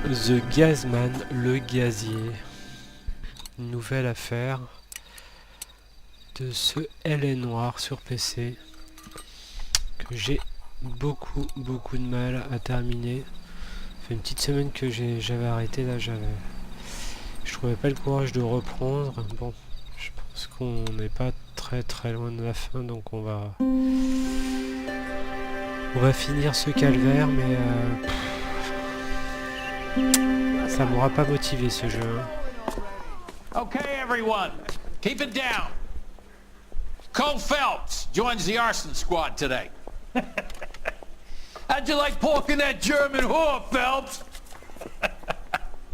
The Gazman, le gazier. Une nouvelle affaire de ce LN noir sur PC que j'ai beaucoup de mal à terminer. Ça fait une petite semaine que j'avais arrêté, là je trouvais pas le courage de reprendre. Bon, je pense qu'on n'est pas très loin de la fin, donc on va finir ce calvaire, mais ça m'aura pas motivé ce jeu. Okay, everyone, keep it down. Cole Phelps joins the arson squad today. How'd you like pork in that German whore, Phelps?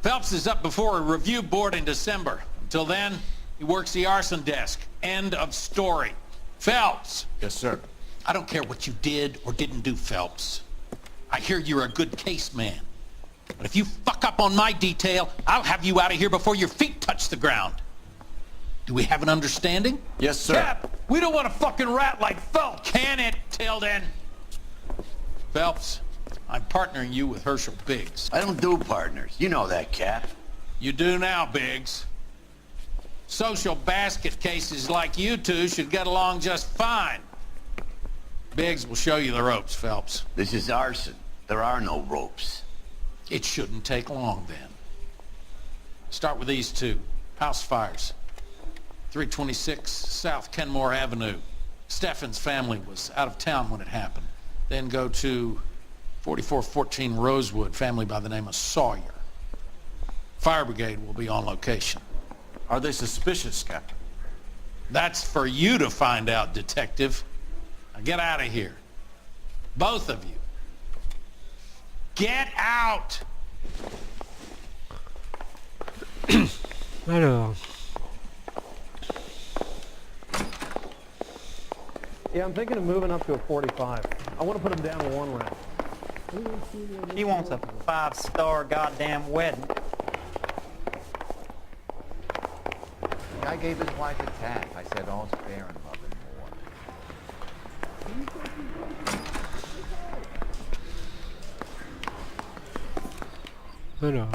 Phelps is up before a review board in December. Until then, he works the arson desk. End of story. Phelps. Yes, sir. I don't care what you did or didn't do, Phelps. I hear you're a good case man. But if you fuck up on my detail, I'll have you out of here before your feet touch the ground. Do we have an understanding? Yes, sir. Cap, we don't want a fucking rat like Phelps. Can it, Tilden? Phelps, I'm partnering you with Herschel Biggs. I don't do partners. You know that, Cap. You do now, Biggs. Social basket cases like you two should get along just fine. Biggs will show you the ropes, Phelps. This is arson. There are no ropes. It shouldn't take long, then. Start with these two. House fires. 326 South Kenmore Avenue. Steffen's family was out of town when it happened. Then go to 4414 Rosewood, family by the name of Sawyer. Fire brigade will be on location. Are they suspicious, Captain? That's for you to find out, detective. Now get out of here. Both of you. Get out! Alors. Yeah, I'm thinking of moving up to a 45. I want to put him down to one round. He wants a 5-star goddamn wedding. The guy gave his wife a tag. I said all's fair in love and war. Alors.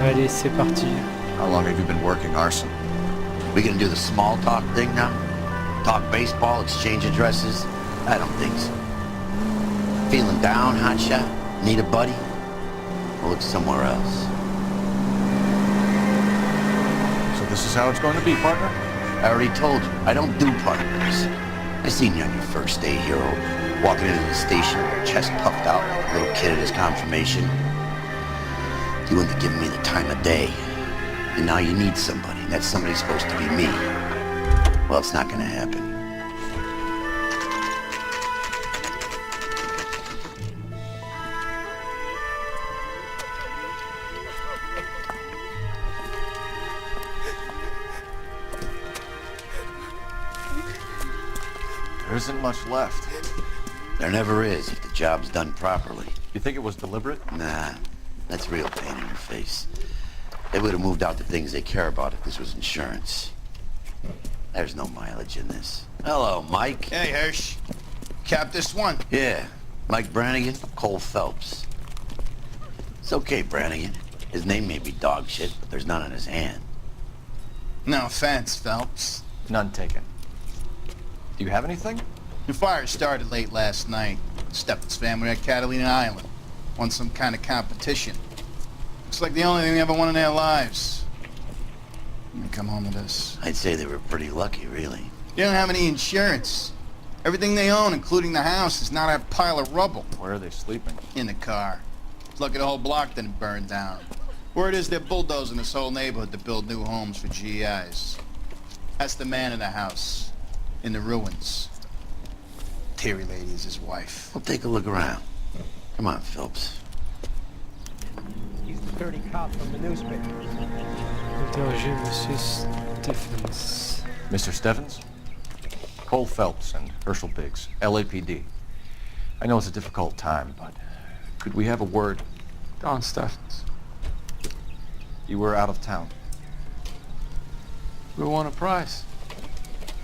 Allez, c'est parti. How long have you been working arson? We gonna do the small talk thing now? Talk baseball, exchange addresses? I don't think so. Feeling down, hotshot? Need a buddy? We'll look somewhere else. So this is how it's going to be, partner? I already told you, I don't do partners. I seen you on your first day, hero. Walking into the station, chest puffed out, like a little kid at his confirmation. You wouldn't have given me the time of day. And now you need somebody, and that somebody's supposed to be me. Well, it's not gonna happen. There isn't much left. There never is if the job's done properly. You think it was deliberate? Nah, that's real pain in your face. They would have moved out the things they care about if this was insurance. There's no mileage in this. Hello, Mike. Hey, Hirsch. Cap this one. Yeah, Mike Brannigan, Cole Phelps. It's okay, Brannigan. His name may be dog shit, but there's none on his hand. No offense, Phelps. None taken. Do you have anything? The fire started late last night. Steffen's family at Catalina Island. Won some kind of competition. Looks like the only thing they ever won in their lives. You come home with us. I'd say they were pretty lucky, really. They don't have any insurance. Everything they own, including the house, is not a pile of rubble. Where are they sleeping? In the car. It's lucky the whole block didn't burn down. Word is they're bulldozing this whole neighborhood to build new homes for GIs. That's the man in the house. In the ruins. Terry lady is his wife. We'll take a look around. Come on, Phelps. He's the dirty cop from the newspaper. Interroger Monsieur Stephens. Mr. Steffens? Cole Phelps and Herschel Biggs, LAPD. I know it's a difficult time, but could we have a word? Don Steffens. You were out of town. We won a prize.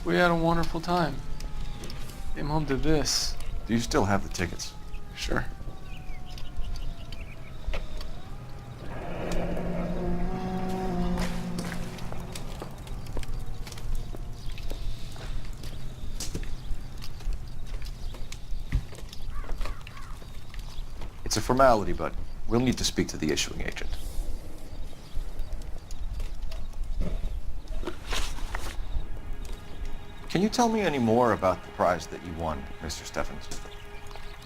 We had a wonderful time. Came home to this. Do you still have the tickets? Sure. It's a formality, but we'll need to speak to the issuing agent. Can you tell me any more about the prize that you won, Mr. Steffens?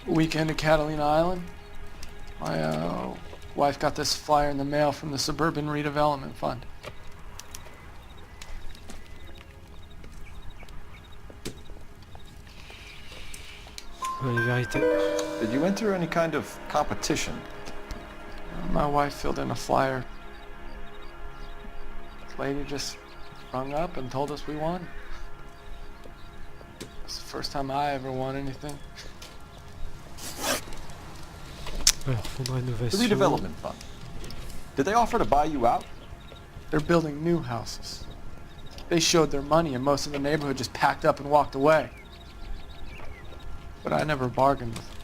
Weekend at Catalina Island. My wife got this flyer in the mail from the Suburban Redevelopment Fund. Les vérités. Did you enter any kind of competition? My wife filled in a flyer. This lady just rung up and told us we won. It's the first time I ever won anything. Alors, fonds de The rénovation. redevelopment fund. Did they offer to buy you out? They're building new houses. They showed their money and most of the neighborhood just packed up and walked away. But I never bargained with them.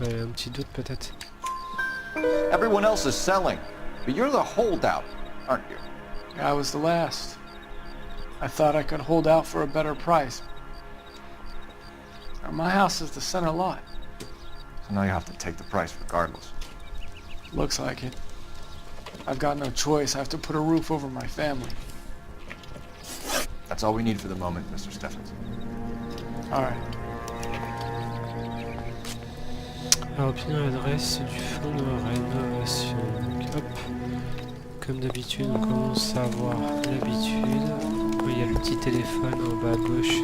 Ouais, un petit doute peut-être. Everyone else is selling, but you're the holdout, aren't you? I was the last. I thought I could hold out for a better price. Now, my house is the center lot. So now you have to take the price regardless. Looks like it. I've got no choice. I have to put a roof over my family. That's all we need for the moment, Mr. Steffens. All right. Alors, obtenir l'adresse du fonds de rénovation. Donc, hop. Comme d'habitude, on commence à avoir l'habitude. Il y a le petit téléphone en bas à gauche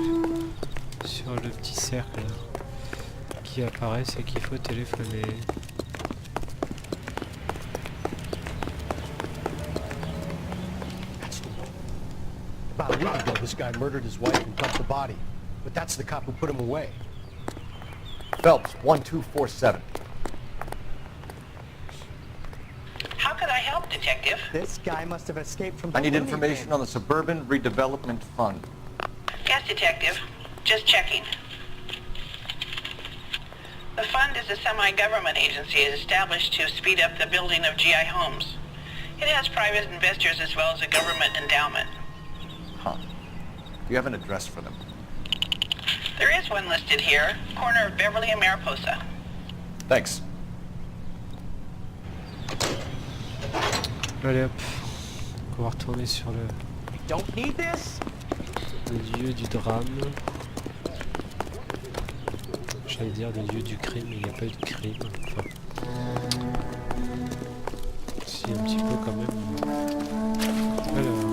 sur le petit cercle là, qui apparaît, c'est qu'il faut téléphoner. About a week ago, this guy murdered his wife and dumped the body. But that's the cop who put him away. Phelps, 1247. How could I help, Detective? This guy must have escaped from the I need loony information bin. on the Suburban Redevelopment Fund. Yes, Detective. Just checking. The fund is a semi-government agency established to speed up the building of GI homes. It has private investors as well as a government endowment. Huh. Do you have an address for them? There is one listed here, corner of Beverly and Mariposa. Thanks. Allez hop, on va retourner sur le Don't need this? lieu du drame. J'allais dire le lieu du crime, mais il n'y a pas eu de crime. Enfin, si, un petit peu quand même. Alors,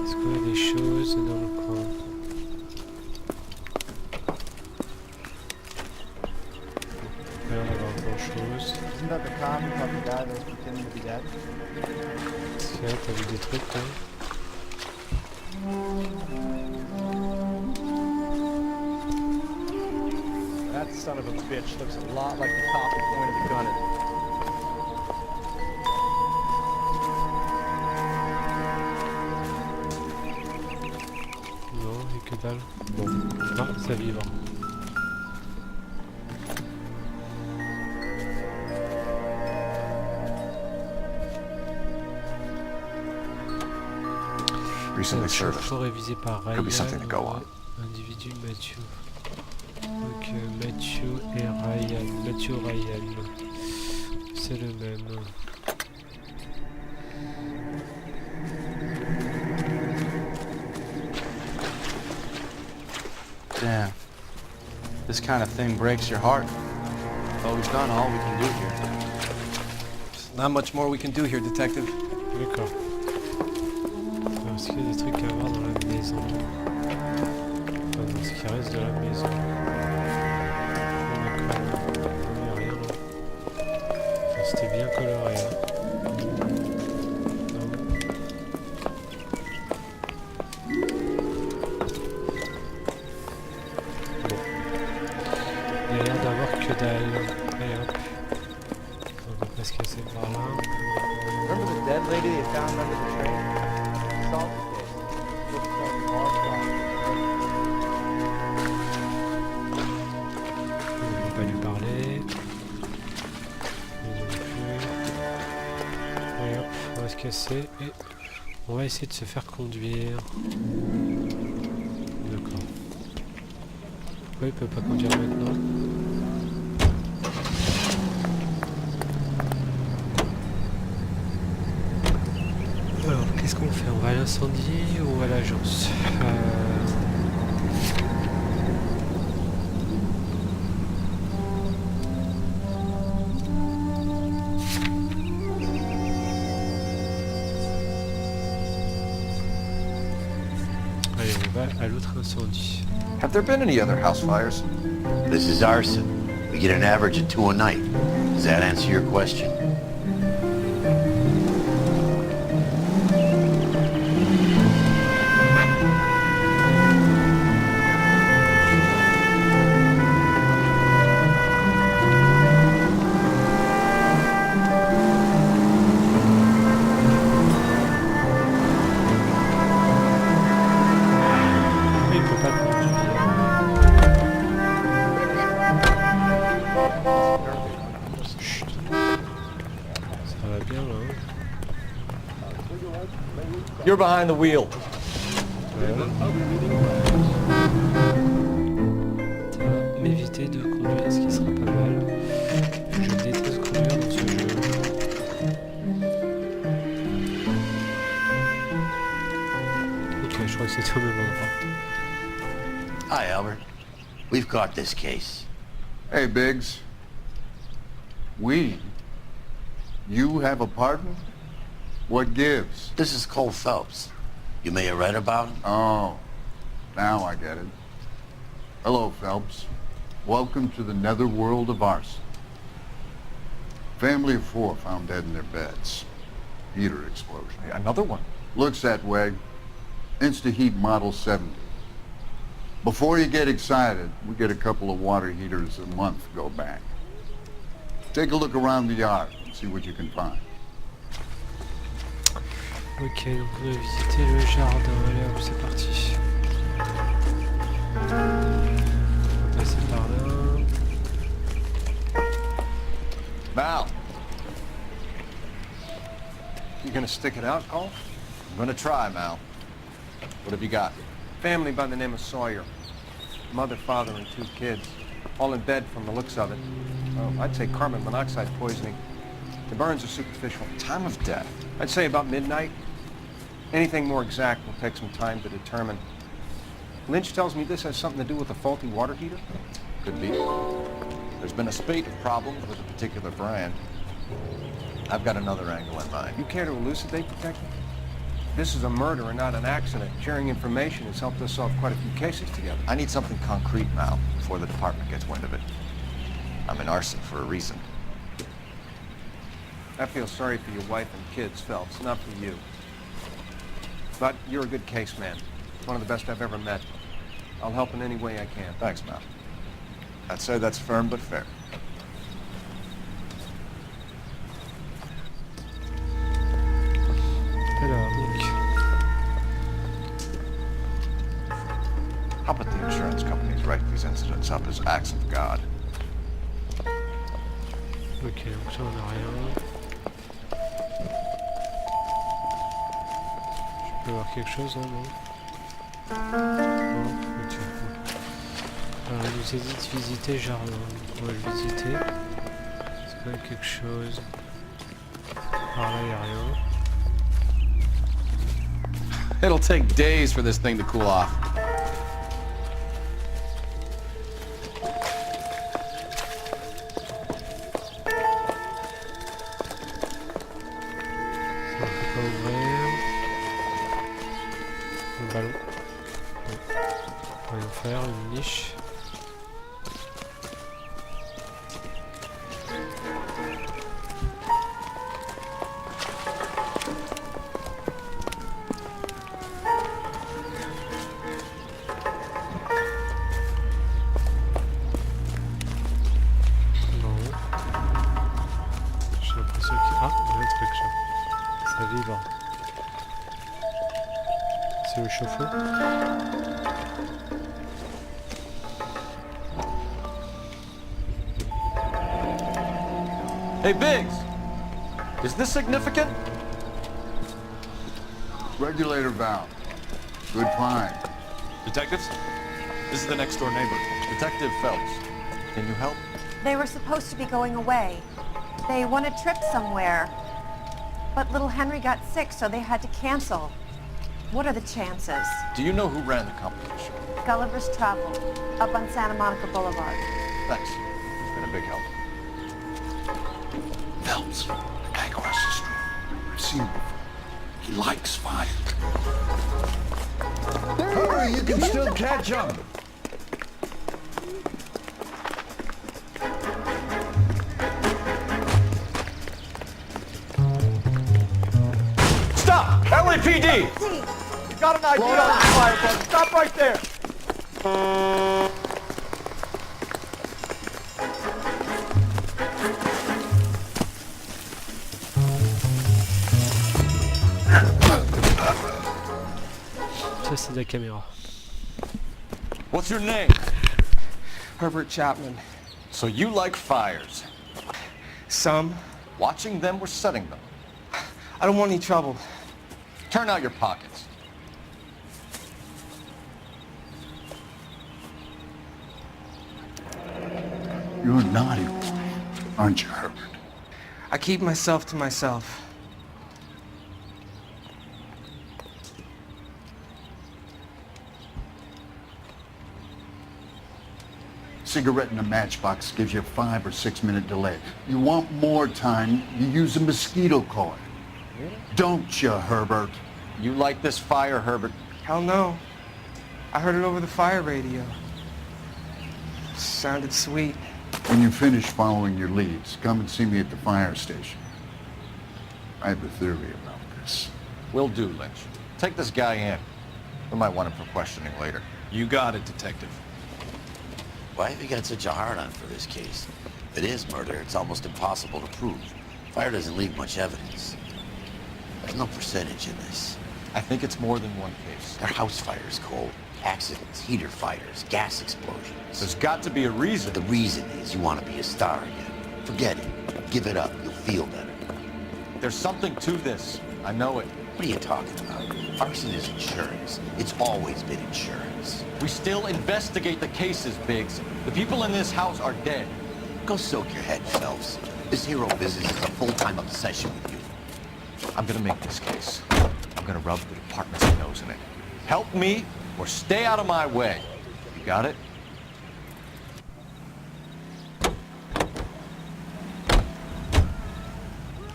est-ce qu'on a des choses dans le coin? Pas l'air d'avoir grand chose. Isn't that the cop who caught the guy that was pretending to be dead? Tiens, t'as vu des trucs toi? That son of a bitch looks a lot like the cop who pointed the gun at him. Non, et que dalle. Bon, ah, ça vibre. Recently serviced. Chauffeur révisé par Ryan. Could be something to go on. Individu Mathieu. Donc Mathieu et Ryan. Mathieu Ryan. C'est le même. Damn. This kind of thing breaks your heart. But we've done all we can do here. There's not much more we can do here, Detective. D'accord. Est-ce qu'il y a des trucs à voir dans la maison? Enfin, dans ce qui reste de la maison. D'accord. Il n'y a rien là. passer et on va essayer de se faire conduire. D'accord. Pourquoi il peut pas conduire maintenant? Alors, qu'est-ce qu'on fait? On va à l'incendie ou à l'agence? Allez, on va à l'autre incendie. Have there been any other house fires? This is arson. We get an average of 2 a night. Does that answer your question? Il peut pas conduire. Chut. Ça va bien là. You're behind the wheel. Ça va m'éviter de conduire, ce qui sera pas mal. Je déteste conduire dans ce jeu. Ok, je crois que c'était au même endroit. Hi, Albert. We've caught this case. Hey, Biggs. We? You have a partner? What gives? This is Cole Phelps. You may have read about him. Oh, now I get it. Hello, Phelps. Welcome to the netherworld of arson. Family of 4 found dead in their beds. Heater explosion. Hey, another one. Looks that way. Insta-Heat Model 70. Before you get excited, we get a couple of water heaters a month go back. Take a look around the yard and see what you can find. Ok, donc on va visiter le jardin. Allez hop, c'est parti. On va passer par là. Mal, You gonna stick it out, Cole? I'm gonna try, Mal. What have you got? Family by the name of Sawyer. Mother, father, and 2 kids. All in bed from the looks of it. Well, I'd say carbon monoxide poisoning. The burns are superficial. Time of death. I'd say about midnight. Anything more exact will take some time to determine. Lynch tells me this has something to do with a faulty water heater. Could be. There's been a spate of problems with a particular brand. I've got another angle in mind. You care to elucidate, Detective? This is a murder and not an accident. Sharing information has helped us solve quite a few cases together. I need something concrete, Mal, before the department gets wind of it. I'm in arson for a reason. I feel sorry for your wife and kids, Phelps, not for you. But you're a good case man. One of the best I've ever met. I'll help in any way I can. Thanks, Mal. I'd say that's firm but fair. Alors, donc. How about the insurance companies write these incidents up as acts of God? Ok, donc ça on a rien. Je peux voir quelque chose là, non? Non, ok. Alors, il nous a dit de visiter le jardin. On va le visiter. C'est quand même quelque chose. Par là, il n'y a rien. It'll take days for this thing to cool off. On peut pas ouvrir. Le ballon. Rien faire, une niche. C'est le chauffe-eau. Hey, Biggs! Is this significant? Regulator valve. Good find. Detectives? This is the next door neighbor. Detective Phelps, can you help? They were supposed to be going away. They won a trip somewhere. But little Henry got sick, so they had to cancel. What are the chances? Do you know who ran the competition? Gulliver's Travel, up on Santa Monica Boulevard. Thanks. It's been a big help. Phelps, the guy across the street. I've seen him before. He likes fire. Hurry, you can still catch him. Stop! LAPD! You got an idea on the fire truck. Stop right there! Ça, c'est de la caméra. What's your name? Herbert Chapman. So you like fires. Some. Watching them or setting them? I don't want any trouble. Turn out your pockets. You're a naughty boy, aren't you, Herbert? I keep myself to myself. Cigarette in a matchbox gives you a 5 or 6 minute delay. You want more time, you use a mosquito coil. Don't you, Herbert? You like this fire, Herbert? Hell no. I heard it over the fire radio. Sounded sweet. When you finish following your leads, come and see me at the fire station. I have a theory about this. Will do, Lynch. Take this guy in. We might want him for questioning later. You got it, Detective. Why have you got such a hard-on for this case? If it is murder, it's almost impossible to prove. Fire doesn't leave much evidence. There's no percentage in this. I think it's more than one case. There are house fires, Cole. Accidents, heater fires, gas explosions. There's got to be a reason. The reason is you want to be a star again. Forget it. Give it up. You'll feel better. There's something to this. I know it. What are you talking about? Arson is insurance. It's always been insurance. We still investigate the cases, Biggs. The people in this house are dead. Go soak your head, Phelps. This hero business is a full-time obsession with you. I'm gonna make this case. I'm gonna rub the department's nose in it. Help me or stay out of my way. You got it?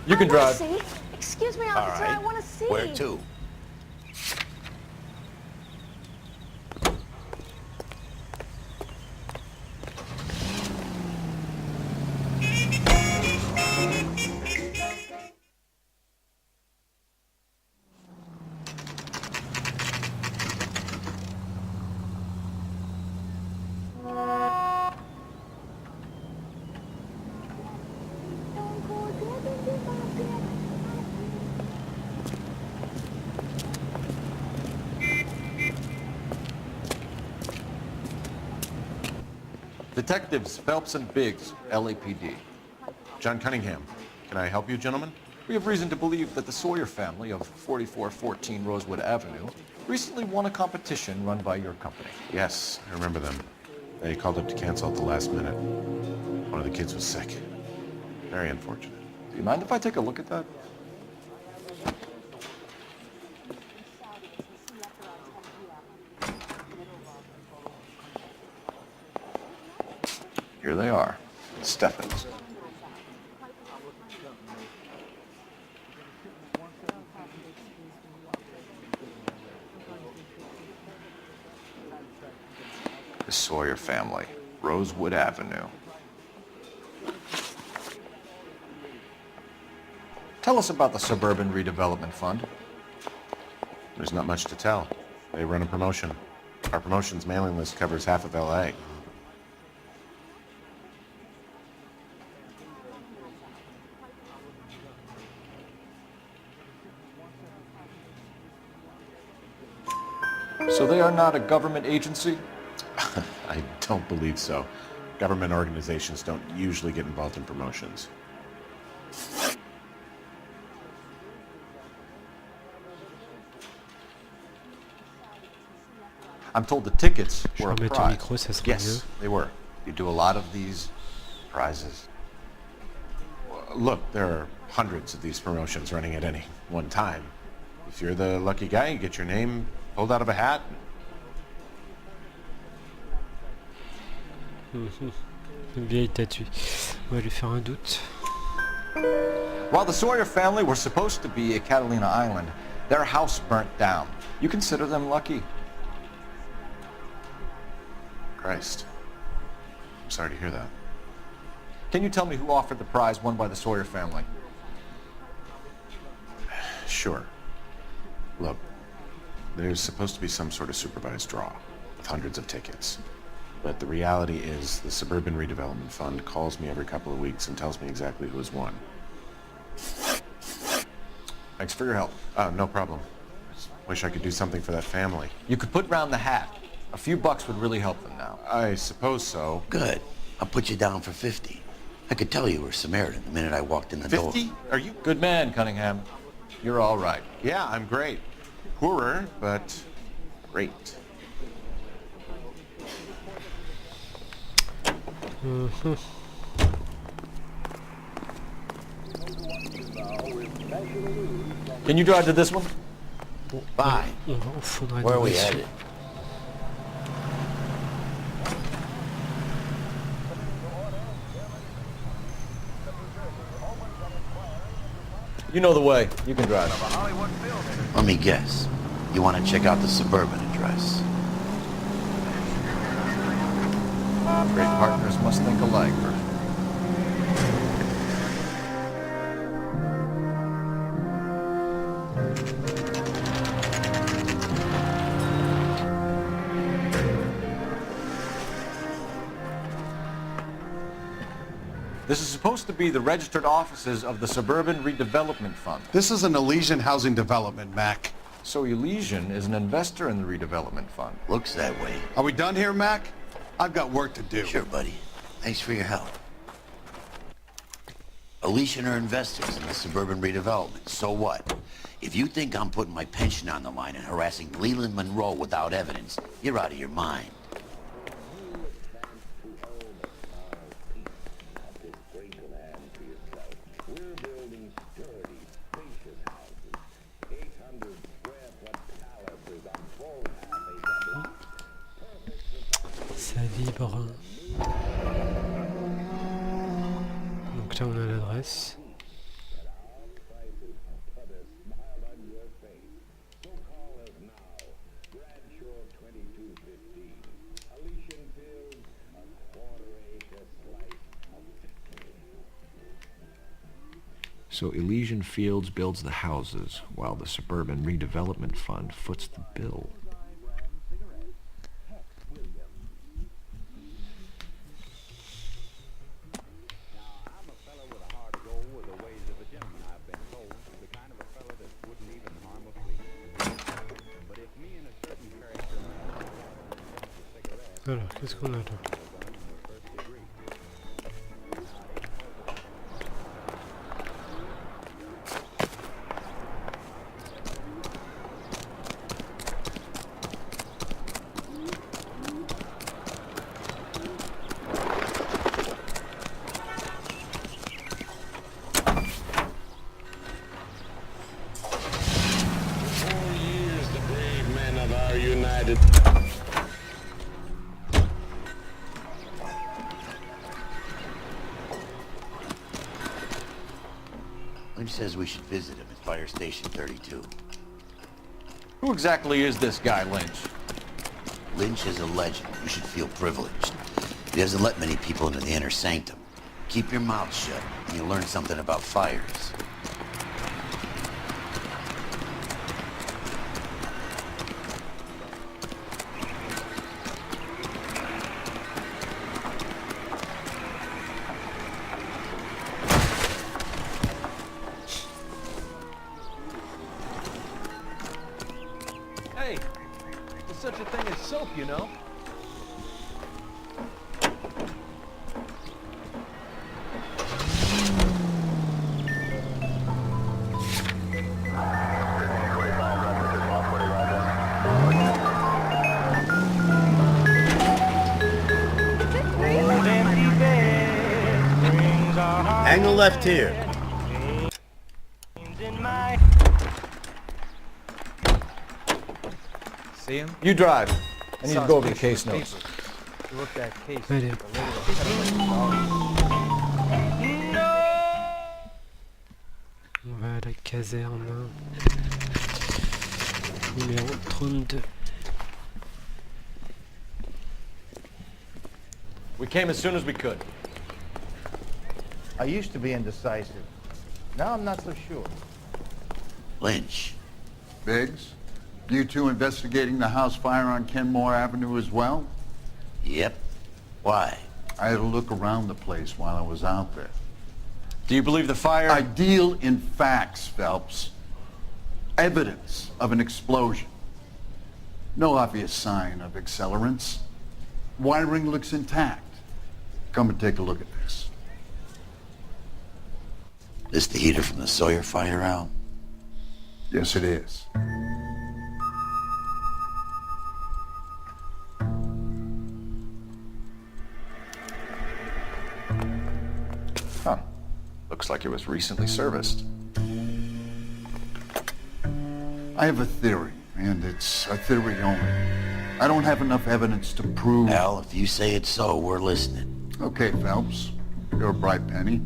You can drive. See? Excuse me, All officer, right. I want to see. Where to? Detectives Phelps and Biggs, LAPD. John Cunningham. Can I help you, gentlemen? We have reason to believe that the Sawyer family of 4414 Rosewood Avenue recently won a competition run by your company. Yes, I remember them. They called up to cancel at the last minute. One of the kids was sick. Very unfortunate. Do you mind if I take a look at that? Here they are. Steffens. The Sawyer family, Rosewood Avenue. Tell us about the Suburban Redevelopment Fund. There's not much to tell. They run a promotion. Our promotion's mailing list covers half of LA. So they are not a government agency? I don't believe so. Government organizations don't usually get involved in promotions. I'm told the tickets Je were a vais remettre au prize. micro, ça sera mieux. Yes, they were. You do a lot of these prizes. Look, there are hundreds of these promotions running at any one time. If you're the lucky guy, you get your name pulled out of a hat. Une vieille statue. On va lui faire un doute. While the Sawyer family were supposed to be at Catalina Island, their house burnt down. You consider them lucky? Christ. I'm sorry to hear that. Can you tell me who offered the prize won by the Sawyer family? Sure. Look, there's supposed to be some sort of supervised draw with hundreds of tickets. But the reality is the Suburban Redevelopment Fund calls me every couple of weeks and tells me exactly who has won. Thanks for your help. No problem. I just wish I could do something for that family. You could put round the hat. A few bucks would really help them now. I suppose so. Good. I'll put you down for 50. I could tell you were Samaritan the minute I walked in the door. 50? Are you? Good man, Cunningham. You're all right. Yeah, I'm great. Poorer, but great. Can you drive to this one? Fine. On va au fond de la Where are we direction. headed? You know the way. You can drive. Let me guess. You want to check out the Suburban address? Great partners must think alike. This is supposed to be the registered offices of the Suburban Redevelopment Fund. This is an Elysian housing development, Mac. So Elysian is an investor in the redevelopment fund. Looks that way. Are we done here, Mac? I've got work to do. Sure, buddy. Thanks for your help. Elysian are investors in the Suburban Redevelopment. So what? If you think I'm putting my pension on the line and harassing Leland Monroe without evidence, you're out of your mind. Ça vibre. Donc là on a l'adresse. So Elysian Fields builds the houses, while the Suburban Redevelopment Fund foots the bill. Alors, qu'est-ce qu'on a là? Lynch says we should visit him at Fire Station 32. Who exactly is this guy, Lynch? Lynch is a legend. You should feel privileged. He doesn't let many people into the inner sanctum. Keep your mouth shut, and you'll learn something about fires. Hey, there's such a thing as soap, you know? left here. See him? You drive. I need to go over the case notes. You look that case. Allez. On va à la caserne. Numéro 32. We came as soon as we could. I used to be indecisive. Now I'm not so sure. Lynch. Biggs, you two investigating the house fire on Kenmore Avenue as well? Yep. Why? I had a look around the place while I was out there. Do you believe the fire? I deal in facts, Phelps. Evidence of an explosion. No obvious sign of accelerants. Wiring looks intact. Come and take a look at this. This the heater from the Sawyer fire, Al? Yes, it is. Huh. Looks like it was recently serviced. I have a theory, and it's a theory only. I don't have enough evidence to prove... Al, if you say it's so, we're listening. Okay, Phelps. You're a bright penny.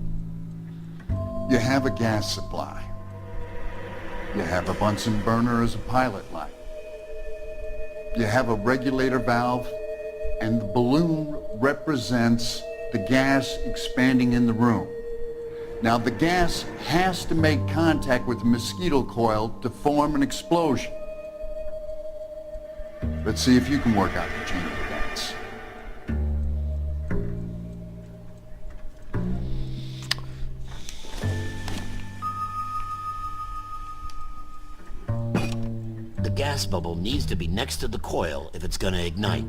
You have a gas supply. You have a Bunsen burner as a pilot light. You have a regulator valve, and the balloon represents the gas expanding in the room. Now, the gas has to make contact with the mosquito coil to form an explosion. Let's see if you can work out the chain of events. The gas bubble needs to be next to the coil if it's gonna ignite.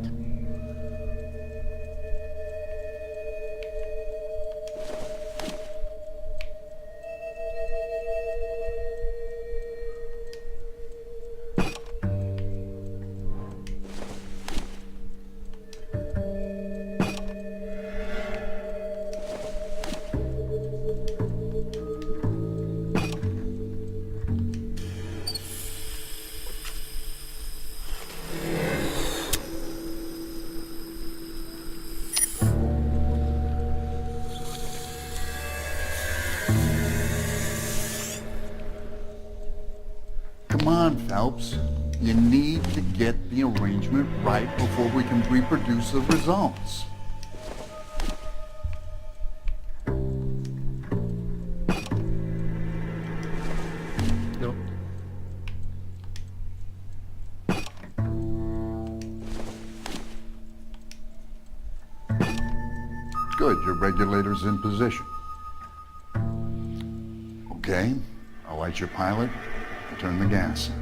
Come on, Phelps. You need to get the arrangement right before we can reproduce the results. No. Good, your regulator's in position. Okay, I'll light your pilot and turn the gas on.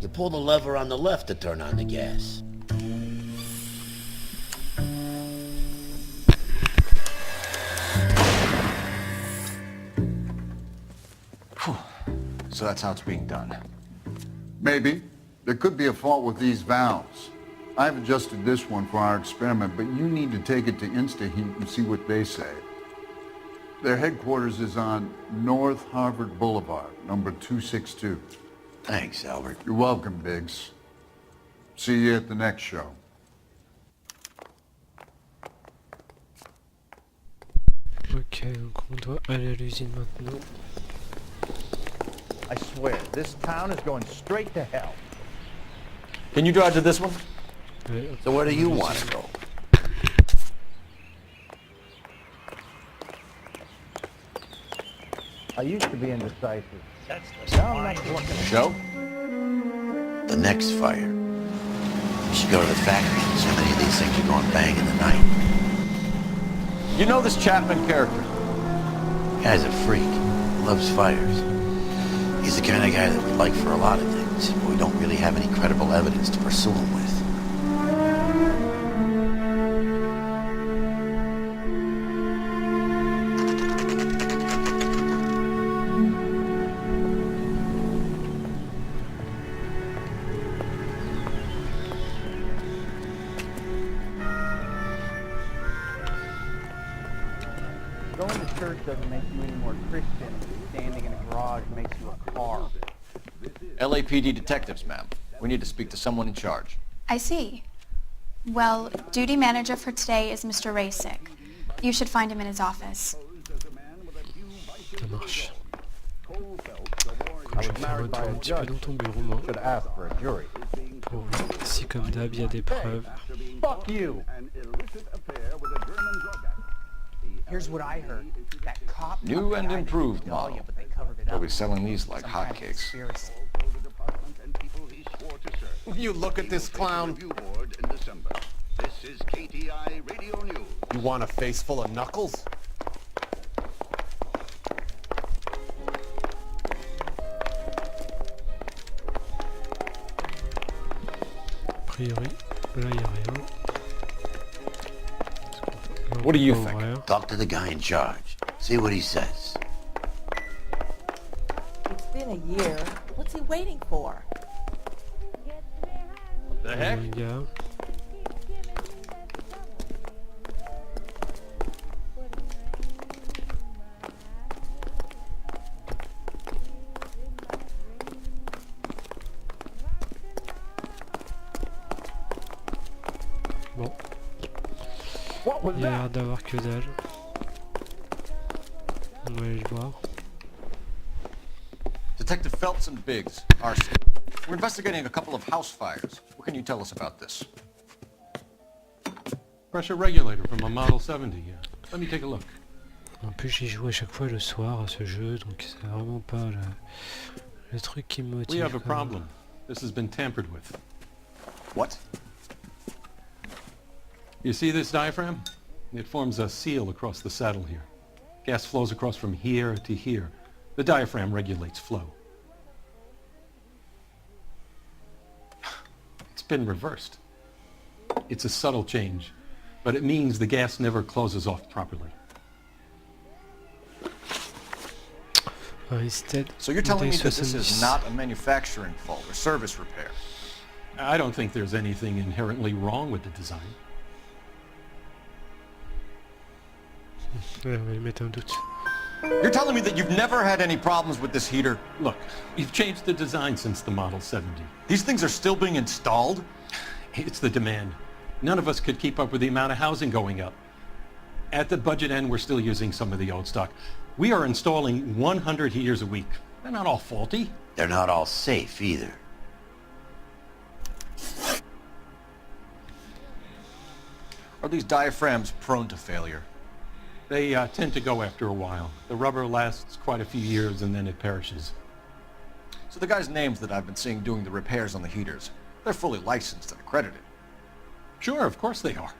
You pull the lever on the left to turn on the gas. So that's how it's being done. Maybe. There could be a fault with these valves. I've adjusted this one for our experiment, but you need to take it to InstaHeat and see what they say. Their headquarters is on North Harvard Boulevard, number 262. Thanks, Albert. You're welcome, Biggs. See you at the next show. Ok, donc on doit aller à l'usine maintenant. I swear, this town is going straight to hell. Can you drive to this one? So where do you want to go? I used to be indecisive. Now I'm not looking. Show? The next fire. You should go to the factory and see how many of these things are going bang in the night. You know this Chapman character? Guy's a freak. Loves fires. He's the kind of guy that we like for a lot of things, but we don't really have any credible evidence to pursue him with. Going to church doesn't make you any more Christian. Standing in a garage makes you a car. LAPD detectives, ma'am. We need to speak to someone in charge. I see. Well, duty manager for today is Mr. Rasick. You should find him in his office. Ça marche. I Je was vais faire un married by tour un a petit peu judge. dans ton bureau, moi. Should ask for a jury. Pour voir si, comme d'hab, il y a des preuves. Fuck you! Here's what I heard. That cop... New and improved model. but they covered it They'll up. be selling these like Some kind of hotcakes. conspiracy. You look at this clown. You want a face full of knuckles? A priori, là, il n'y a rien. What do you think? Talk to the guy in charge. See what he says. It's been a year. What's he waiting for? The heck? Yeah. Bon. Il y a l'air d'avoir que dalle. On va aller le voir. Detective Phelps and Biggs, arson. We're investigating a couple of house fires. What can you tell us about this? Pressure regulator from a Model 70. Let me take a look. En plus, j'y joue à chaque fois le soir à ce jeu, donc c'est vraiment pas le truc qui me motive. We have a problem. This has been tampered with. What? You see this diaphragm? It forms a seal across the saddle here. Gas flows across from here to here. The diaphragm regulates flow. It's been reversed. It's a subtle change, but it means the gas never closes off properly. So you're telling me that this is not a manufacturing fault or service repair? I don't think there's anything inherently wrong with the design. Ouais, on va lui mettre un doute. You're telling me that you've never had any problems with this heater? Look, we've changed the design since the Model 70. These things are still being installed? It's the demand. None of us could keep up with the amount of housing going up. At the budget end, we're still using some of the old stock. We are installing 100 heaters a week. They're not all faulty. They're not all safe either. Are these diaphragms prone to failure? They tend to go after a while. The rubber lasts quite a few years and then it perishes. So the guys' names that I've been seeing doing the repairs on the heaters, they're fully licensed and accredited. Sure, of course they are.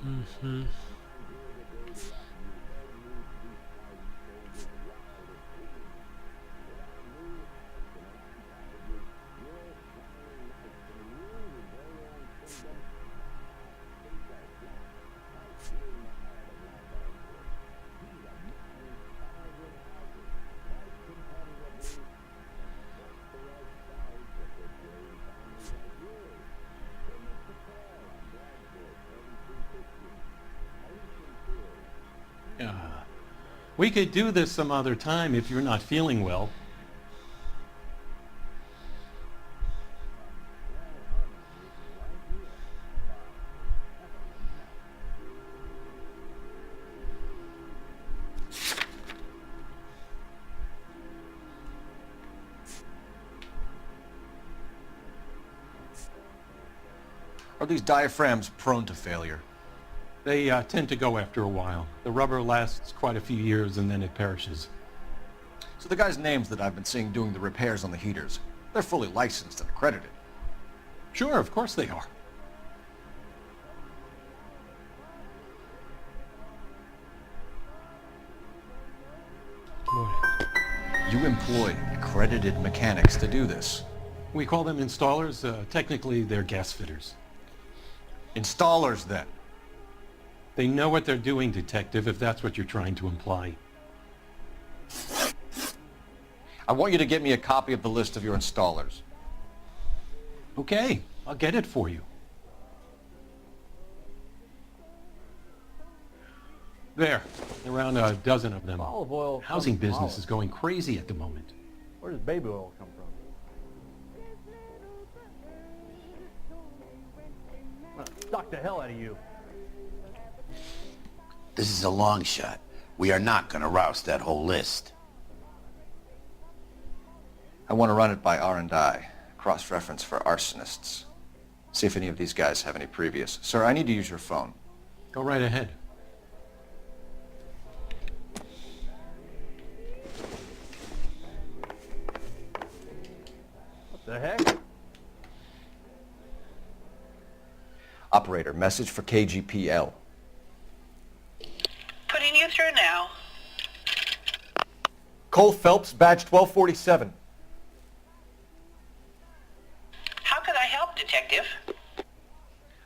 Mm-hmm. We could do this some other time if you're not feeling well. Are these diaphragms prone to failure? They tend to go after a while. The rubber lasts quite a few years and then it perishes. So the guys' names that I've been seeing doing the repairs on the heaters, they're fully licensed and accredited. Sure, of course they are. You employ accredited mechanics to do this. We call them installers. Technically, they're gas fitters. Installers, then? They know what they're doing, Detective, if that's what you're trying to imply. I want you to get me a copy of the list of your installers. Okay, I'll get it for you. There, around a dozen of them. Olive oil. Housing business is going crazy at the moment. Where does baby oil come from? I'm gonna suck the hell out of you. This is a long shot. We are not going to roust that whole list. I want to run it by R&I, cross-reference for arsonists. See if any of these guys have any previous. Sir, I need to use your phone. Go right ahead. What the heck? Operator, message for KGPL. Putting you through now. Cole Phelps, badge 1247. How could I help, Detective?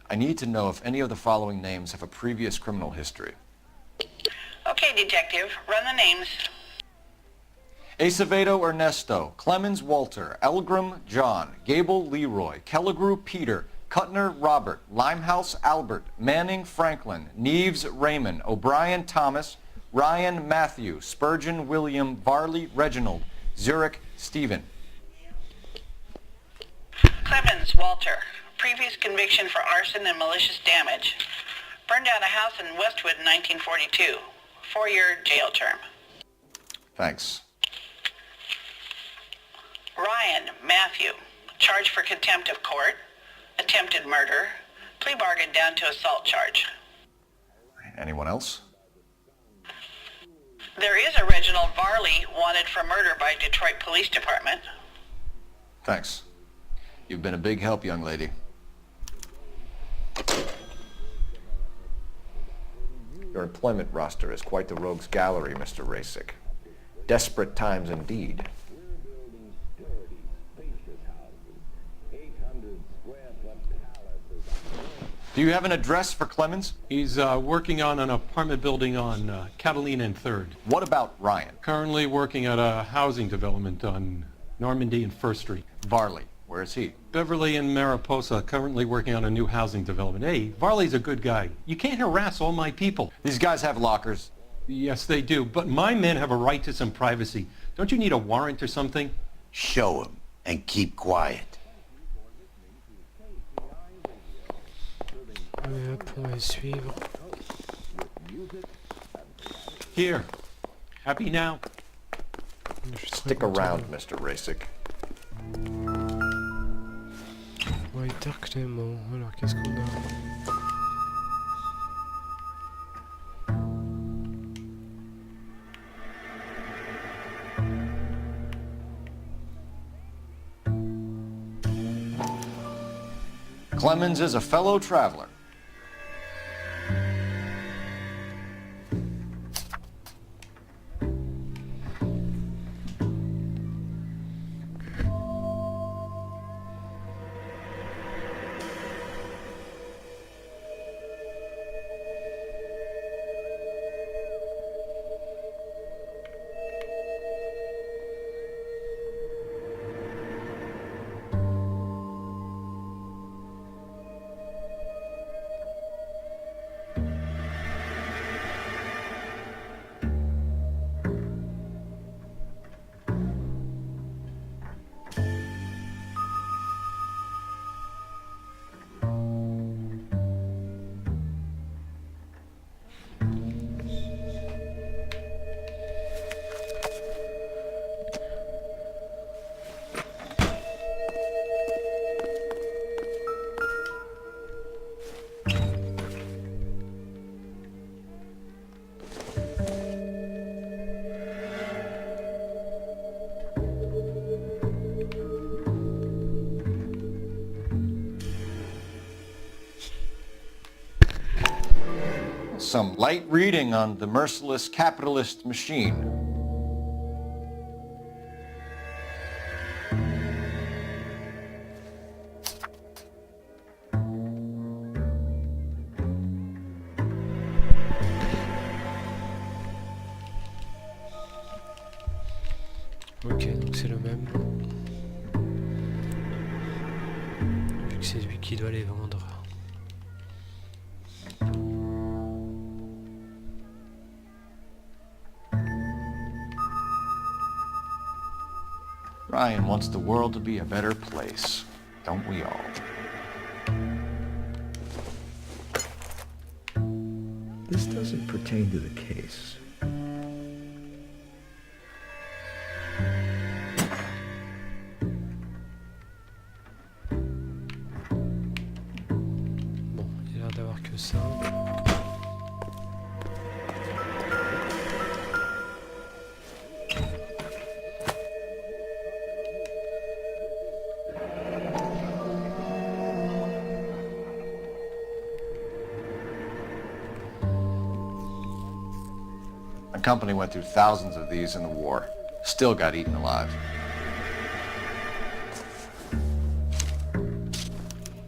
I need to know if any of the following names have a previous criminal history. Okay, Detective, run the names. Acevedo Ernesto, Clemens Walter, Elgram John, Gable Leroy, Kelligrew Peter, Cutner Robert, Limehouse Albert, Manning Franklin, Neves Raymond, O'Brien Thomas, Ryan Matthew, Spurgeon William, Varley Reginald, Zurich Stephen. Clemens Walter. Previous conviction for arson and malicious damage. Burned down a house in Westwood in 1942. 4-year jail term. Thanks. Ryan Matthew. Charged for contempt of court. Attempted murder. Plea bargain down to assault charge. Anyone else? There is a Reginald Varley wanted for murder by Detroit Police Department. Thanks. You've been a big help, young lady. Your employment roster is quite the rogues gallery, Mr. Rasick. Desperate times indeed. Do you have an address for Clemens? He's working on an apartment building on Catalina and 3rd. What about Ryan? Currently working at a housing development on Normandy and 1st Street. Varley, where is he? Beverly and Mariposa, currently working on a new housing development. Hey, Varley's a good guy. You can't harass all my people. These guys have lockers. Yes, they do, but my men have a right to some privacy. Don't you need a warrant or something? Show him and keep quiet. Pour les suivre. Here. Happy now? Stick around, Mr. Rasick. Walter Clément. Alors, qu'est-ce qu'on a? Clemens is a fellow traveler. some light reading on the merciless capitalist machine. Ok, donc c'est le même. Vu que c'est lui qui doit les vendre. Ryan wants the world to be a better place, don't we all? This doesn't pertain to the case. Bon, il a l'air d'avoir que ça. My company went through thousands of these in the war. Still got eaten alive.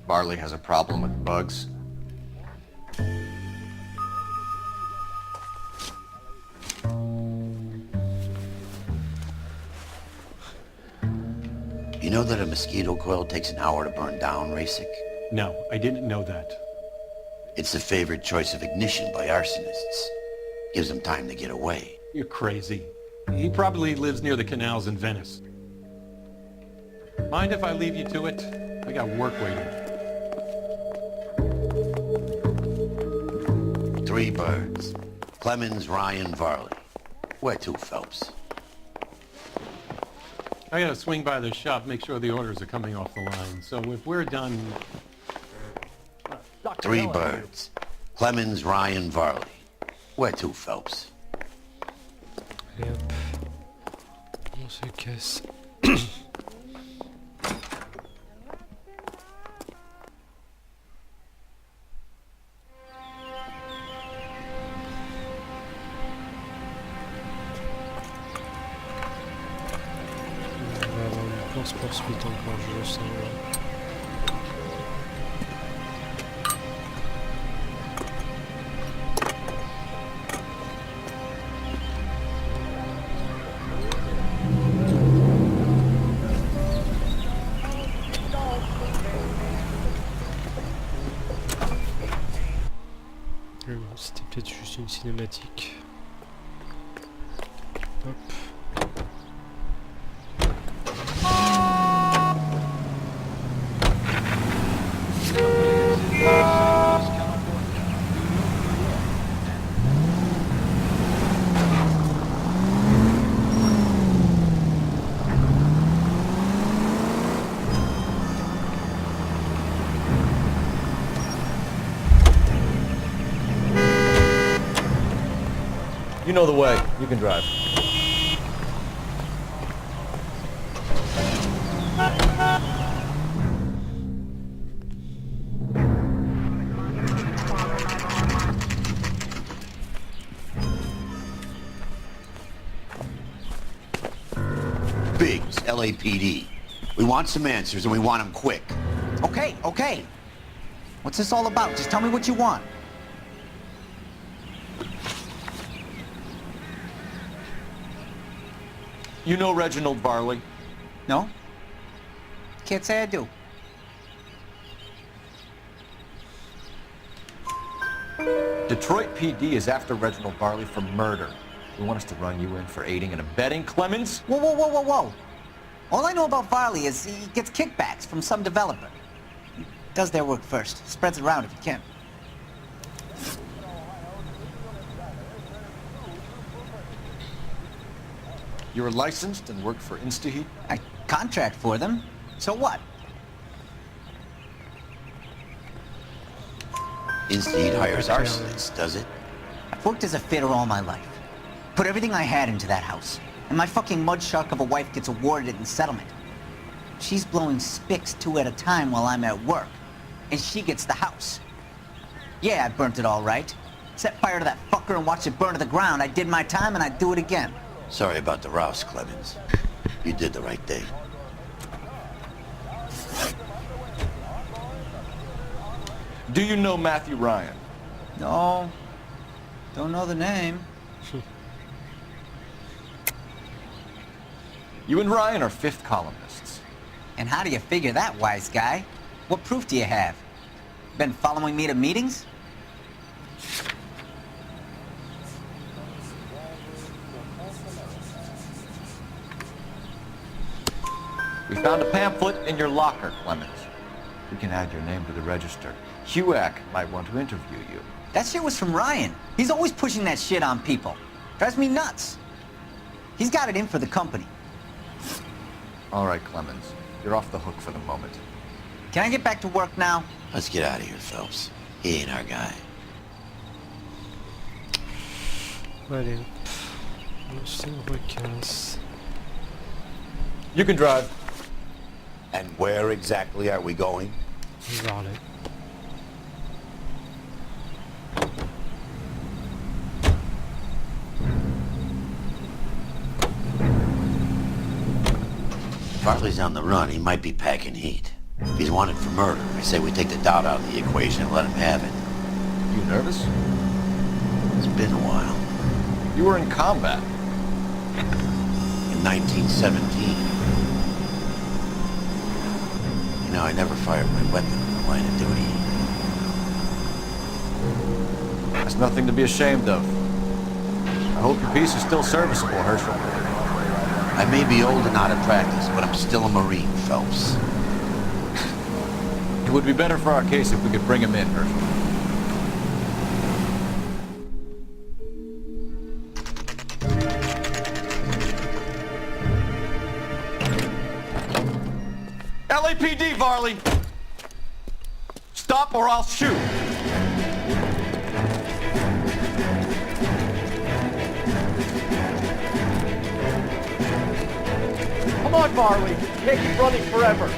Varley has a problem with bugs. You know that a mosquito coil takes an hour to burn down, Rasic? No, I didn't know that. It's the favored choice of ignition by arsonists. Gives them time to get away. You're crazy. He probably lives near the canals in Venice. Mind if I leave you to it? I got work waiting. 3 birds. Clemens, Ryan, Varley. Where to, Phelps? I gotta swing by the shop, make sure the orders are coming off the line. So if we're done... 3 birds. Clemens, Ryan, Varley. Where to, Phelps? Allez hop. On se casse. On va avoir une course-poursuite encore, je le sens là. C'était peut-être juste une cinématique. Hop. You know the way. You can drive. Biggs, LAPD. We want some answers and we want them quick. Okay, okay. What's this all about? Just tell me what you want. You know Reginald Varley? No? Can't say I do. Detroit PD is after Reginald Varley for murder. You want us to run you in for aiding and abetting Clemens? Whoa, whoa, whoa, whoa, whoa. All I know about Varley is he gets kickbacks from some developer. He does their work first. Spreads it around if he can. You're licensed and work for Insta-Heat? I contract for them. So what? Insta-Heat hires arsonists, does it? I've worked as a fitter all my life. Put everything I had into that house. And my fucking mud shark of a wife gets awarded in settlement. She's blowing spics 2 at a time while I'm at work. And she gets the house. Yeah, I burnt it all right. Set fire to that fucker and watch it burn to the ground. I did my time and I'd do it again. Sorry about the rouse, Clemens. You did the right thing. Do you know Matthew Ryan? No. Don't know the name. You and Ryan are fifth columnists. And how do you figure that, wise guy? What proof do you have? Been following me to meetings? We found a pamphlet in your locker, Clemens. We can add your name to the register. HUAC might want to interview you. That shit was from Ryan. He's always pushing that shit on people. Drives me nuts. He's got it in for the company. All right, Clemens. You're off the hook for the moment. Can I get back to work now? Let's get out of here, Phelps. He ain't our guy. Allez, on se recasse. You can drive. And where exactly are we going? Varley. Varley's on the run. He might be packing heat. If he's wanted for murder, I say we take the doubt out of the equation and let him have it. You nervous? It's been a while. You were in combat. In 1917. You know, I never fired my weapon in the line of duty. That's nothing to be ashamed of. I hope your piece is still serviceable, Herschel. I may be old and out of practice, but I'm still a Marine, Phelps. It would be better for our case if we could bring him in, Herschel. LAPD, Varley! Stop or I'll shoot! Come on, Varley! You can't keep running forever!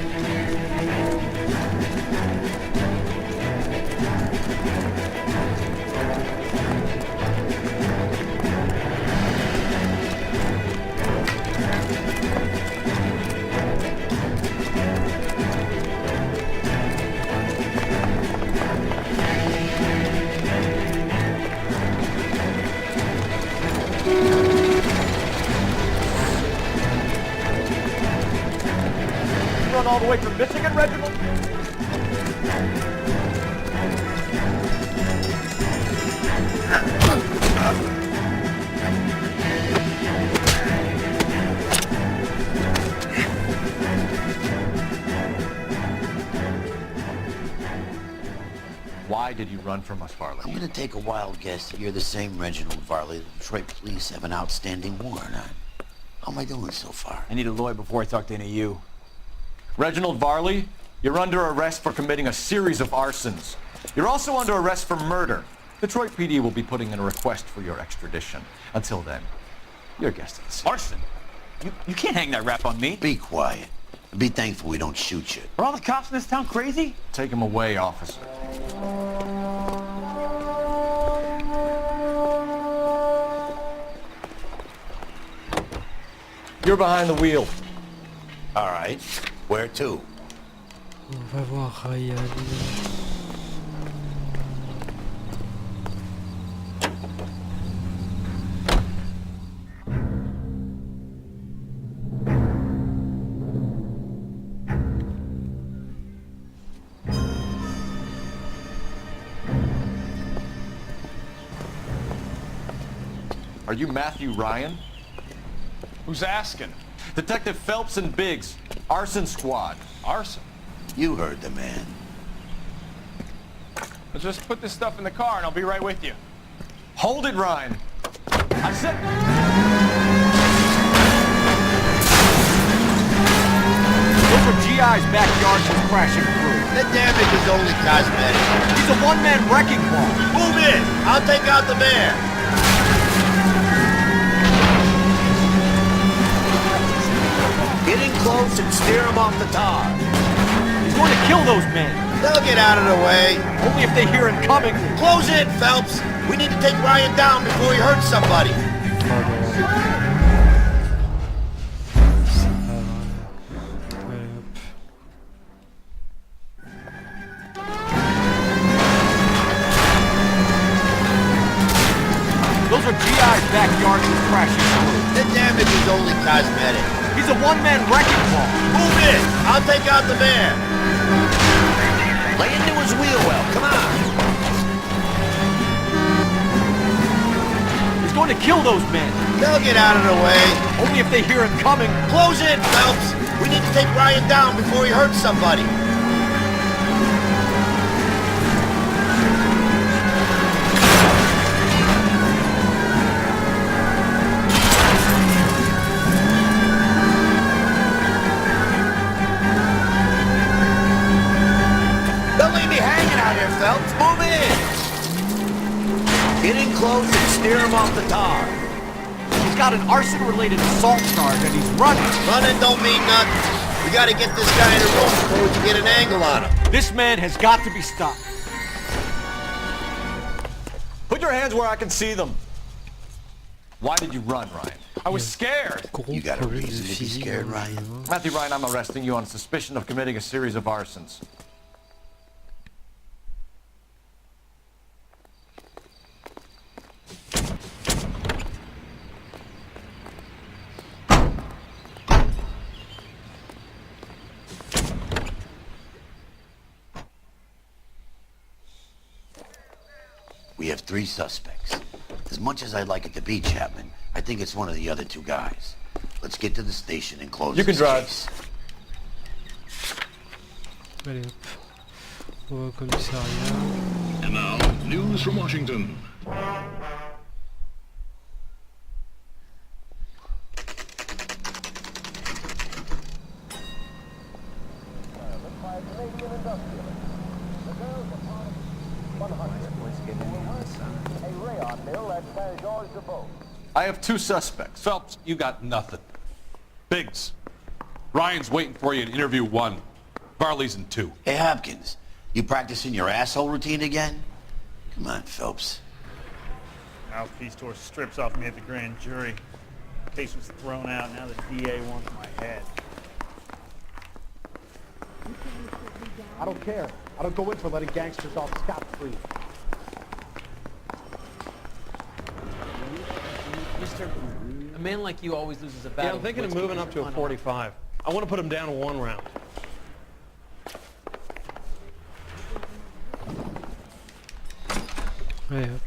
All the way from Michigan, Reginald? Why did you run from us, Varley? I'm gonna take a wild guess that you're the same Reginald Varley the Detroit police have an outstanding warrant on. How am I doing so far? I need a lawyer before I talk to any of you. Reginald Varley, you're under arrest for committing a series of arsons. You're also under arrest for murder. Detroit PD will be putting in a request for your extradition. Until then, your guest at the scene. Arson? You can't hang that rap on me. Be quiet. And be thankful we don't shoot you. Are all the cops in this town crazy? Take him away, officer. You're behind the wheel. All right. Where to? On va voir Ryan. Are you Matthew Ryan? Who's asking? Detective Phelps and Biggs, Arson Squad. Arson? You heard the man. Let's just put this stuff in the car and I'll be right with you. Hold it, Ryan. I said... Those are GI's backyard she's crashing through. The damage is only cosmetic. He's a one-man wrecking ball. Move in. I'll take out the van. Get in close and steer him off the tar. He's going to kill those men. They'll get out of the way. Only if they hear him coming. Close in, Phelps. We need to take Ryan down before he hurts somebody. Those are GI's backyards he's crashing through. The damage is only cosmetic. He's a one-man wrecking ball. Move in. I'll take out the van. Lay into his wheel well. Come on. He's going to kill those men. They'll get out of the way. Only if they hear him coming. Close in, Phelps. We need to take Ryan down before he hurts somebody. Don't leave me hanging out here, Phelps. Move in. Get in close and steer him off the tar. He's got an arson-related assault charge and he's running. Running don't mean nothing. We gotta get this guy in a room before we can get an angle on him. This man has got to be stopped. Put your hands where I can see them. Why did you run, Ryan? I was scared. You got a reason to be scared, Ryan? Matthew Ryan, I'm arresting you on suspicion of committing a series of arsons. We have 3 suspects. As much as I'd like it to be Chapman, I think it's one of the other 2 guys. Let's get to the station and close You can this drive. case. Allez hop. On va au commissariat. And now, news from Washington. I have 2 suspects. Phelps, you got nothing. Biggs, Ryan's waiting for you in interview 1. Varley's in 2. Hey, Hopkins, you practicing your asshole routine again? Come on, Phelps. Mouthpiece tore strips off me at the grand jury. Case was thrown out. Now the DA wants my head. I don't care. I don't go in for letting gangsters off scot-free. Mister, a man like you always loses a battle. Yeah, I'm thinking of moving up to a 45. I want to put him down to 1 round. Allez hop.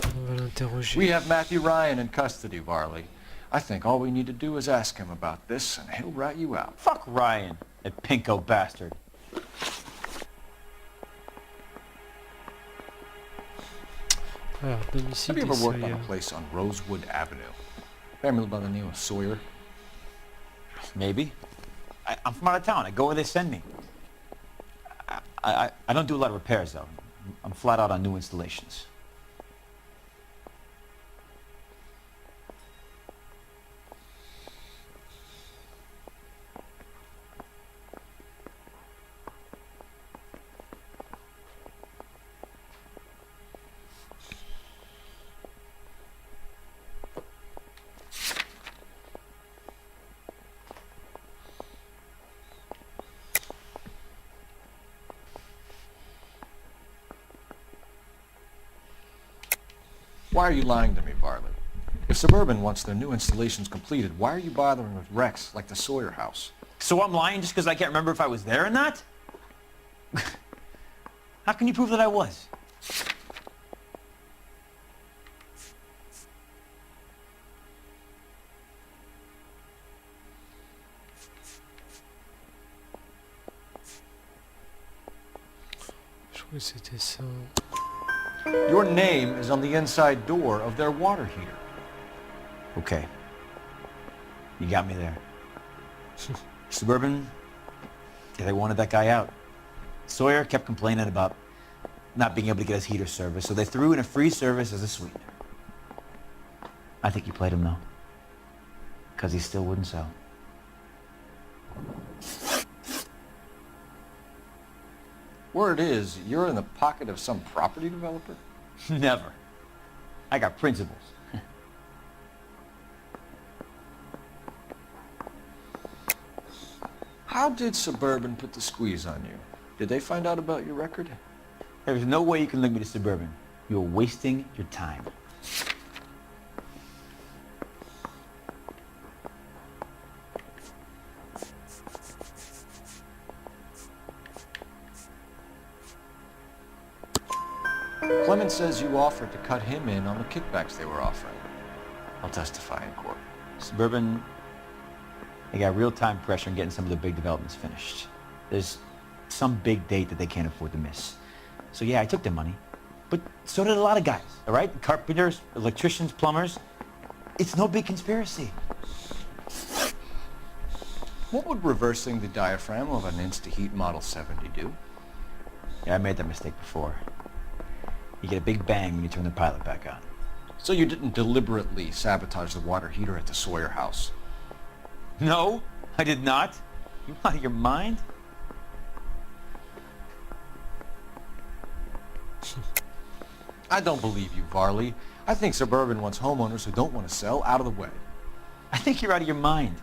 On va l'interroger. We have Matthew Ryan in custody, Varley. I think all we need to do is ask him about this, and he'll rat you out. Fuck Ryan, that pinko bastard. Alors, domicile Have you des ever worked on Sawyer. a place on Rosewood Avenue? Family by the name of Sawyer? Maybe. I'm from out of town. I go where they send me. I don't do a lot of repairs, though. I'm flat out on new installations. Why are you lying to me, Varley? If Suburban wants their new installations completed, why are you bothering with wrecks like the Sawyer house? So I'm lying just because I can't remember if I was there or not? How can you prove that I was? Je crois que c'était ça. Your name is on the inside door of their water heater. Okay. You got me there. Suburban, yeah, they wanted that guy out. Sawyer kept complaining about not being able to get his heater service, so they threw in a free service as a sweetener. I think you played him, though. Because he still wouldn't sell. Word is, you're in the pocket of some property developer? Never. I got principles. How did Suburban put the squeeze on you? Did they find out about your record? There's no way you can link me to Suburban. You're wasting your time. Clement says you offered to cut him in on the kickbacks they were offering. I'll testify in court. Suburban, they got real-time pressure on getting some of the big developments finished. There's some big date that they can't afford to miss. So yeah, I took their money, but so did a lot of guys, all right? Carpenters, electricians, plumbers. It's no big conspiracy. What would reversing the diaphragm of an Insta-Heat Model 70 do? Yeah, I made that mistake before. You get a big bang when you turn the pilot back on. So you didn't deliberately sabotage the water heater at the Sawyer house? No, I did not. You out of your mind? I don't believe you, Varley. I think Suburban wants homeowners who don't want to sell out of the way. I think you're out of your mind.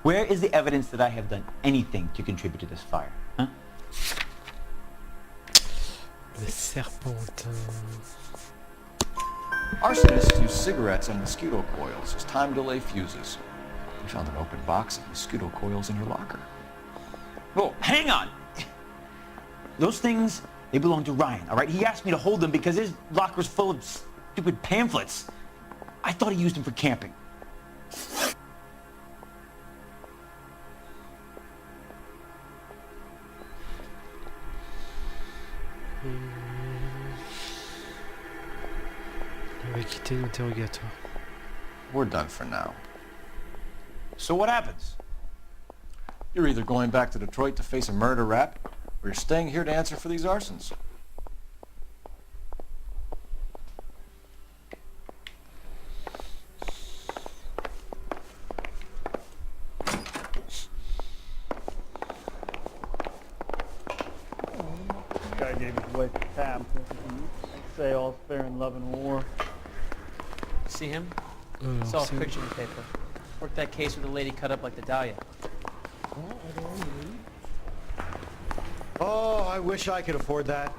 Where is the evidence that I have done anything to contribute to this fire? Huh? Le serpentin. Arsonists use cigarettes and mosquito coils as time delay fuses. We found an open box of mosquito coils in your locker. Whoa, hang on! Those things, they belong to Ryan, all right? He asked me to hold them because his locker's full of stupid pamphlets. I thought he used them for camping. On va quitter l'interrogatoire. We're done for now. So what happens? You're either going back to Detroit to face a murder rap, or you're staying here to answer for these arsons. This guy gave his wife a tap. I'd say all's fair in love and war. See him? Alors, Saw a c'est- picture in the paper. Worked that case with a lady cut up like the Dahlia. Oh, I wish I could afford that.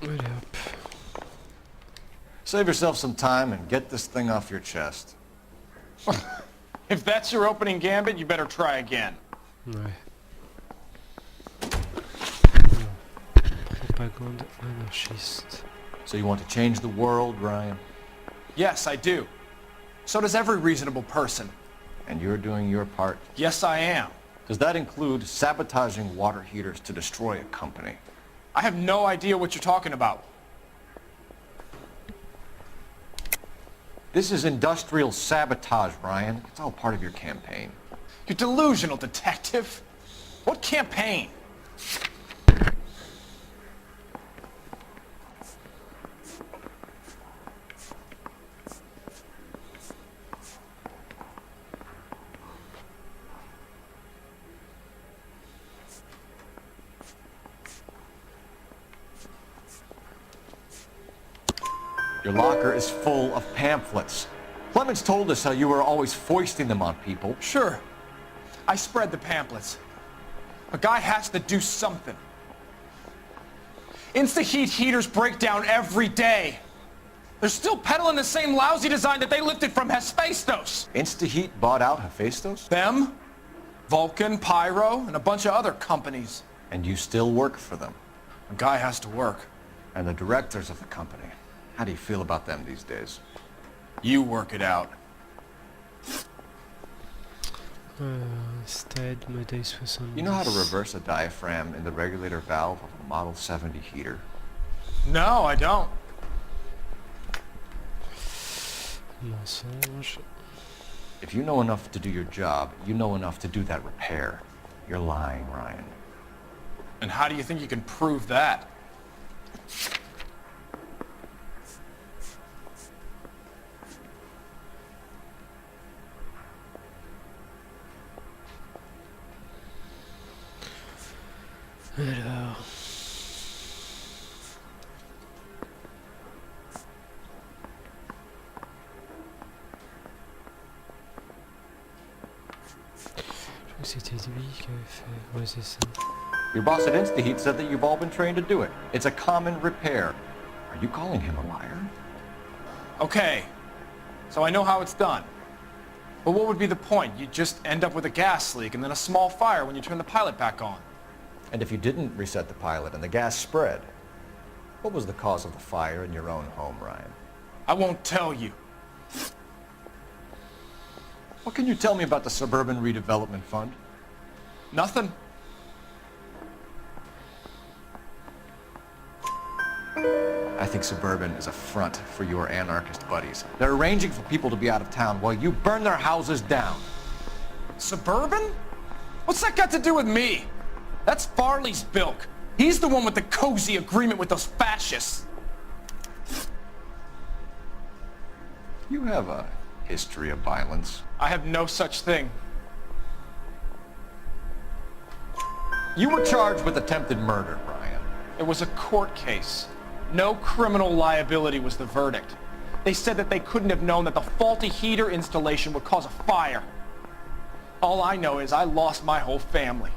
Allez hop. Save yourself some time and get this thing off your chest. If that's your opening gambit, you better try again. Ouais. Propagande anarchiste. So you want to change the world, Ryan? Yes, I do. So does every reasonable person. And you're doing your part? Yes, I am. Does that include sabotaging water heaters to destroy a company? I have no idea what you're talking about. This is industrial sabotage, Ryan. It's all part of your campaign. You're delusional, detective. What campaign? Your locker is full of pamphlets. Clemens told us how you were always foisting them on people. Sure. I spread the pamphlets. A guy has to do something. Insta-Heat heaters break down every day. They're still peddling the same lousy design that they lifted from Hephaestus. Insta-Heat bought out Hephaestus? Them, Vulcan, Pyro, and a bunch of other companies. And you still work for them. A guy has to work. And the directors of the company. How do you feel about them these days? You work it out. Stade modèle 70. You know how to reverse a diaphragm in the regulator valve of a Model 70 heater? No, I don't. Mensonge. If you know enough to do your job, you know enough to do that repair. You're lying, Ryan. And how do you think you can prove that? Alors... C'était lui qui avait fait... Ouais, c'est ça. Your boss at InstaHeat said that you've all been trained to do it. It's a common repair. Are you calling him a liar? Okay, so I know how it's done. But what would be the point? You just end up with a gas leak and then a small fire when you turn the pilot back on. And if you didn't reset the pilot and the gas spread, what was the cause of the fire in your own home, Ryan? I won't tell you. What can you tell me about the Suburban Redevelopment Fund? Nothing. I think Suburban is a front for your anarchist buddies. They're arranging for people to be out of town while you burn their houses down. Suburban? What's that got to do with me? That's Farley's bilk. He's the one with the cozy agreement with those fascists. You have a history of violence. I have no such thing. You were charged with attempted murder, Brian. It was a court case. No criminal liability was the verdict. They said that they couldn't have known that the faulty heater installation would cause a fire. All I know is I lost my whole family.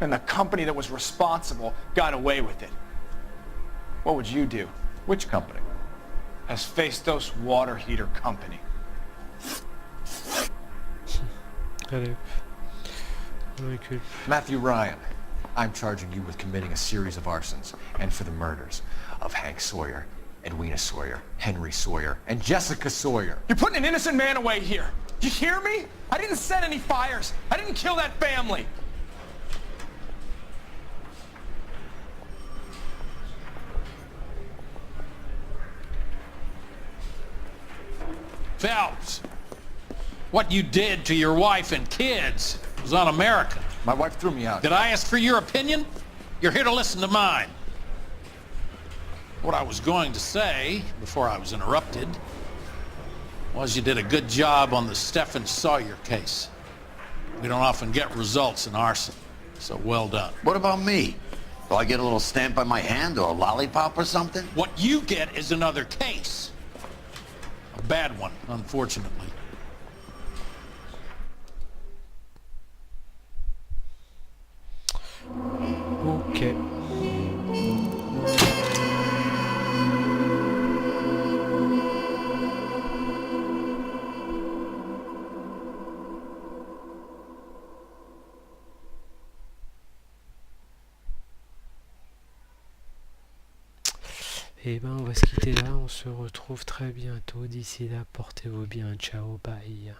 And the company that was responsible got away with it. What would you do? Which company? Hephaestus Water Heater Company. Matthew Ryan, I'm charging you with committing a series of arsons and for the murders of Hank Sawyer, Edwina Sawyer, Henry Sawyer, and Jessica Sawyer. You're putting an innocent man away here. You hear me? I didn't set any fires. I didn't kill that family. Phelps, what you did to your wife and kids was un-American. My wife threw me out. Did I ask for your opinion? You're here to listen to mine. What I was going to say, before I was interrupted, was you did a good job on the Stephen Sawyer case. We don't often get results in arson, so well done. What about me? Do I get a little stamp on my hand or a lollipop or something? What you get is another case. A bad one, unfortunately. Ok. Et ben on va se quitter là, on se retrouve très bientôt. D'ici là, portez-vous bien, ciao, bye.